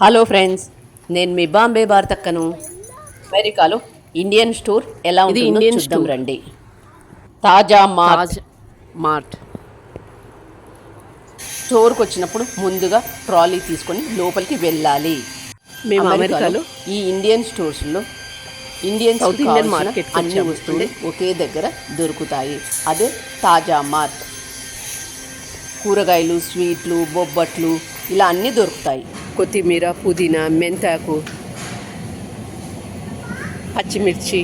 Hello friends, నేను మీ బాంబే భారతక్కను. అమెరికాలో Indian store ఎలా ఇది ఉంటుందో ఇండియన్ చూద్దాం స్టోర్ రండి. తాజా మార్ట్. తాజ్ మార్ట్. స్టోర్కి వచ్చినప్పుడు ముందుగా ట్రాలీ తీసుకొని లోపలికి వెళ్ళాలి. మేము అమెరికాలో అమెరికాలో ఈ ఇండియన్ స్టోర్స్లో ఇండియన్స్కి సౌత్ ఇండియన్ కావాల్సిన మార్కెట్కి అన్ని వచ్చాము. వస్తువులు ఒకే దగ్గర దొరుకుతాయి. అదే తాజా మార్ట్. కూరగాయలు, స్వీట్లు, బొబ్బట్లు ఇలా అన్నీ దొరుకుతాయి. కొత్తిమీర, పుదీనా, మెంతాకు, పచ్చిమిర్చి,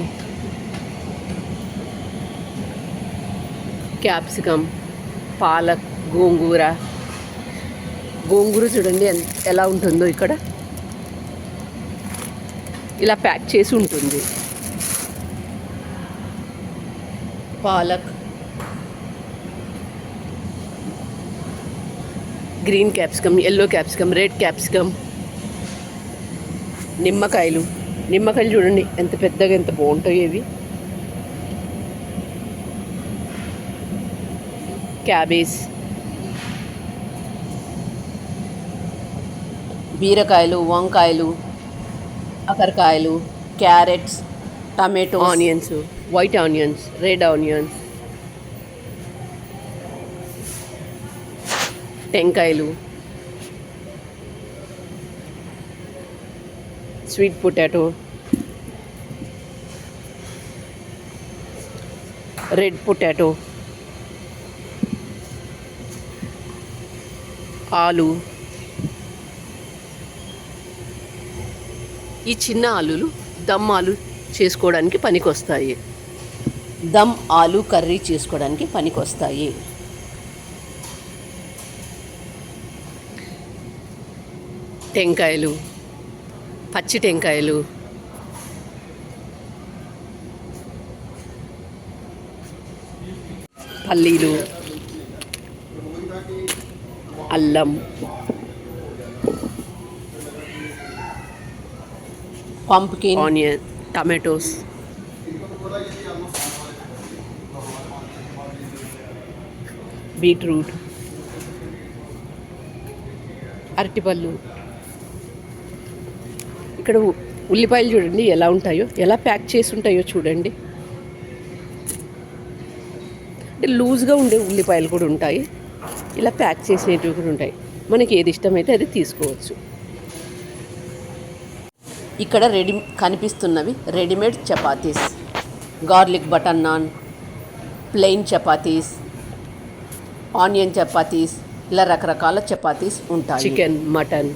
క్యాప్సికమ్, పాలక్, గోంగూర. గోంగూర చూడండి ఎలా ఉంటుందో. ఇక్కడ ఇలా ప్యాక్ చేసి ఉంటుంది. Palak, green capsicum, yellow capsicum, red capsicum, నిమ్మకాయలు. నిమ్మకాయలు చూడండి ఎంత పెద్దగా, ఎంత బాగుంటాయి ఇవి. క్యాబేజ్, బీరకాయలు, వంకాయలు, కాకరకాయలు, carrots, tomato, onions, white onions, red onions, టెంకాయలు, స్వీట్ పొటాటో, రెడ్ పొటాటో, ఆలు. ఈ చిన్న ఆలులు దమ్ ఆలు చేసుకోవడానికి పనికొస్తాయి. దమ్ ఆలు కర్రీ చేసుకోవడానికి పనికొస్తాయి. టెంకాయలు, పచ్చి టెంకాయలు, పల్లీలు, అల్లం, పంప్కిన్, ఆనియన్, టమాటోస్, బీట్రూట్, అరటిపళ్ళు. ఇక్కడ ఉల్లిపాయలు చూడండి ఎలా ఉంటాయో, ఎలా ప్యాక్ చేసి ఉంటాయో చూడండి. అంటే లూజ్గా ఉండే ఉల్లిపాయలు కూడా ఉంటాయి, ఇలా ప్యాక్ చేసినవి కూడా ఉంటాయి. మనకి ఏది ఇష్టమైతే అది తీసుకోవచ్చు. ఇక్కడ కనిపిస్తున్నవి readymade chapatis, garlic butter non, plain chapatis, onion chapatis, ఇలా రకరకాల చపాతీస్ ఉంటాయి. Chicken, mutton,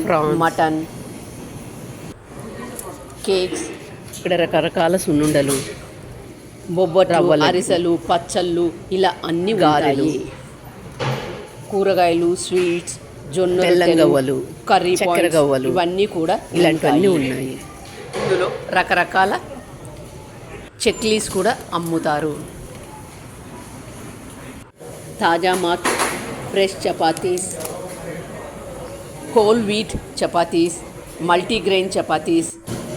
prawns, mutton, cakes, ఇక్కడ రకరకాల సున్నుండలు, బొబ్బట్లు, అరిసెలు, పచ్చళ్ళు ఇలా అన్ని గారెలు, ఉంటాయి. కూరగాయలు, స్వీట్స్, జొన్న తెల్లంగవ్వలు, కర్రీ చక్కెర పాయింట్స్, గవ్వలు, ఇవన్నీ కూడా ఇలాంటివన్నీ ఉన్నాయి. ఇందులో రకరకాల చెక్లీస్ కూడా అమ్ముతారు. తాజా mart fresh chapatis, whole wheat chapatis, multigrain chapatis,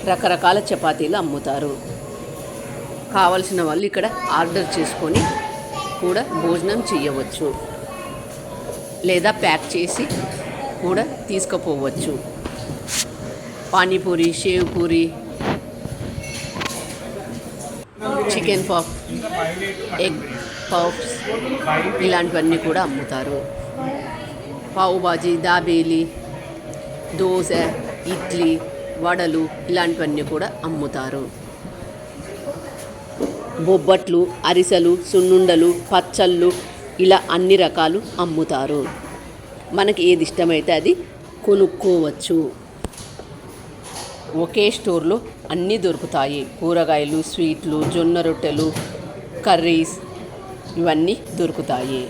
రకరకాల చపాతీలు అమ్ముతారు. కావలసిన వాళ్ళు ఇక్కడ ఆర్డర్ చేసుకొని కూడా భోజనం చేయవచ్చు, లేదా ప్యాక్ చేసి కూడా తీసుకుపోవచ్చు. Panipuri, sev puri, chicken puff, egg puffs ఇలాంటివన్నీ కూడా అమ్ముతారు. పావు బాజీ, దాబేలి, దోశ, ఇడ్లీ, వడలు ఇలాంటివన్నీ కూడా అమ్ముతారు. బొబ్బట్లు, అరిసెలు, సున్నుండలు, పచ్చళ్ళు ఇలా అన్ని రకాలు అమ్ముతారు. మనకి ఏది ఇష్టమైతే అది కొనుక్కోవచ్చు. ఒకే స్టోర్లో అన్నీ దొరుకుతాయి. కూరగాయలు, స్వీట్లు, జొన్న రొట్టెలు, కర్రీస్ ఇవన్నీ దొరుకుతాయి.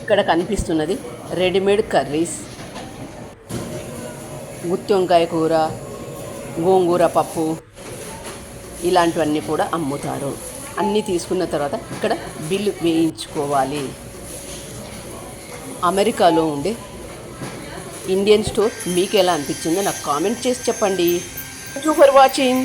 ఇక్కడ కనిపిస్తున్నది రెడీమేడ్ కర్రీస్. గుత్తి వంకాయ కూర, గోంగూర పప్పు ఇలాంటివన్నీ కూడా అమ్ముతారు. అన్నీ తీసుకున్న తర్వాత ఇక్కడ బిల్లు వేయించుకోవాలి. అమెరికాలో ఉండే ఇండియన్ స్టోర్ మీకు ఎలా అనిపించిందో నాకు కామెంట్ చేసి చెప్పండి. Thank you for watching.